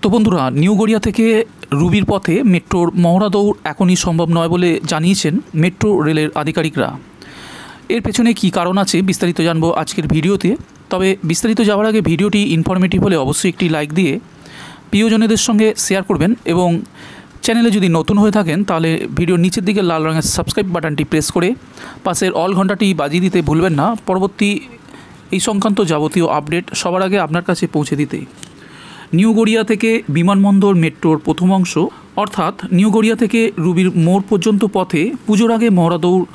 তো বন্ধুরা, নিউ গড়িয়া থেকে রুবির পথে মেট্রোর মহড়া দৌড় এখনই সম্ভব নয় বলে জানিয়েছেন মেট্রো রেলের আধিকারিকরা। এর পেছনে কী কারণ আছে বিস্তারিত জানবো আজকের ভিডিওতে। তবে বিস্তারিত যাওয়ার আগে ভিডিওটি ইনফরমেটিভ হলে অবশ্যই একটি লাইক দিয়ে প্রিয়জনেদের সঙ্গে শেয়ার করবেন এবং চ্যানেলে যদি নতুন হয়ে থাকেন তাহলে ভিডিওর নিচের দিকে লাল রঙের সাবস্ক্রাইব বাটনটি প্রেস করে পাশের অল ঘন্টাটি বাজিয়ে দিতে ভুলবেন না, পরবর্তী এই সংক্রান্ত যাবতীয় আপডেট সবার আগে আপনার কাছে পৌঁছে দিতে। নিউ গড়িয়া থেকে বিমানবন্দর মেট্রোর প্রথম অংশ অর্থাৎ নিউ গড়িয়া থেকে রুবির মোড় পর্যন্ত পথে পুজোর আগে মহড়া দৌড়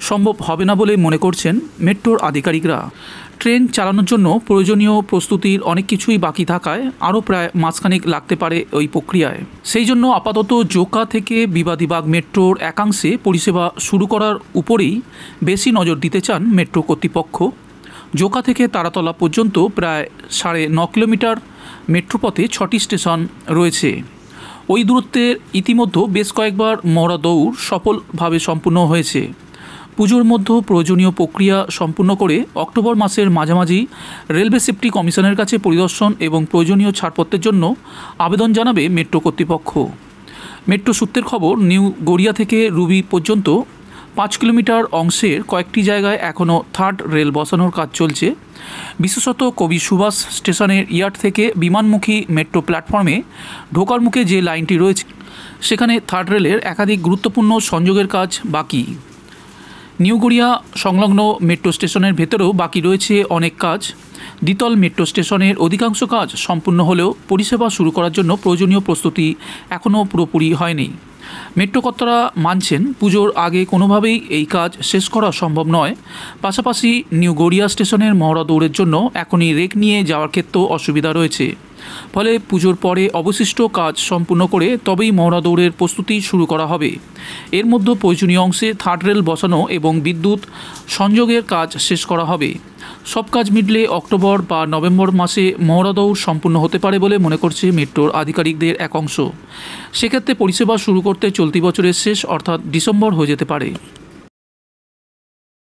সম্ভব হবে না বলে মনে করছেন মেট্রোর আধিকারিকরা। ট্রেন চালানোর জন্য প্রয়োজনীয় প্রস্তুতির অনেক কিছুই বাকি থাকায় আরও প্রায় মাসখানেক লাগতে পারে ওই প্রক্রিয়ায়। সেই জন্য আপাতত জোকা থেকে বিবাদীবাগ মেট্রোর একাংশে পরিষেবা শুরু করার উপরেই বেশি নজর দিতে চান মেট্রো কর্তৃপক্ষ। জোকা থেকে তারাতলা পর্যন্ত প্রায় 9.5 কিলোমিটার মেট্রোপথে 6টি স্টেশন রয়েছে। ওই দূরত্বের ইতিমধ্যে বেশ কয়েকবার মহড়া দৌড় সফলভাবে সম্পূর্ণ হয়েছে। পুজোর মধ্যে প্রয়োজনীয় প্রক্রিয়া সম্পূর্ণ করে অক্টোবর মাসের মাঝামাঝি রেলওয়ে সেফটি কমিশনের কাছে পরিদর্শন এবং প্রয়োজনীয় ছাড়পত্রের জন্য আবেদন জানাবে মেট্রো কর্তৃপক্ষ। মেট্রো সূত্রের খবর, নিউ গড়িয়া থেকে রুবি পর্যন্ত 5 কিলোমিটার অংশের কয়েকটি জায়গায় এখনও থার্ড রেল বসানোর কাজ চলছে। বিশেষত কবি সুভাষ স্টেশনের ইয়ার্ড থেকে বিমানমুখী মেট্রো প্ল্যাটফর্মে ঢোকার মুখে যে লাইনটি রয়েছে সেখানে থার্ড রেলের একাধিক গুরুত্বপূর্ণ সংযোগের কাজ বাকি। নিউ গড়িয়া সংলগ্ন মেট্রো স্টেশনের ভেতরেও বাকি রয়েছে অনেক কাজ। দ্বিতল মেট্রো স্টেশনের অধিকাংশ কাজ সম্পূর্ণ হলেও পরিষেবা শুরু করার জন্য প্রয়োজনীয় প্রস্তুতি এখনও পুরোপুরি হয়নি। মেট্রো কর্তারা মানছেন পুজোর আগে কোনোভাবেই এই কাজ শেষ করা সম্ভব নয়। পাশাপাশি নিউ গড়িয়া স্টেশনের মহড়া দৌড়ের জন্য এখনই রেক নিয়ে যাওয়ার ক্ষেত্রেও অসুবিধা রয়েছে। ফলে পুজোর পরে অবশিষ্ট কাজ সম্পূর্ণ করে তবেই মহড়া দৌড়ের প্রস্তুতি শুরু করা হবে। এর মধ্যে প্রয়োজনীয় অংশে থার্ড রেল বসানো এবং বিদ্যুৎ সংযোগের কাজ শেষ করা হবে। সব কাজ মিটলে অক্টোবর বা নভেম্বর মাসে মহড়া দৌড় সম্পূর্ণ হতে পারে বলে মনে করছে মেট্রোর আধিকারিকদের এক অংশ। সেক্ষেত্রে পরিষেবা শুরু করতে চলতি বছরের শেষ অর্থাৎ ডিসেম্বর হয়ে যেতে পারে।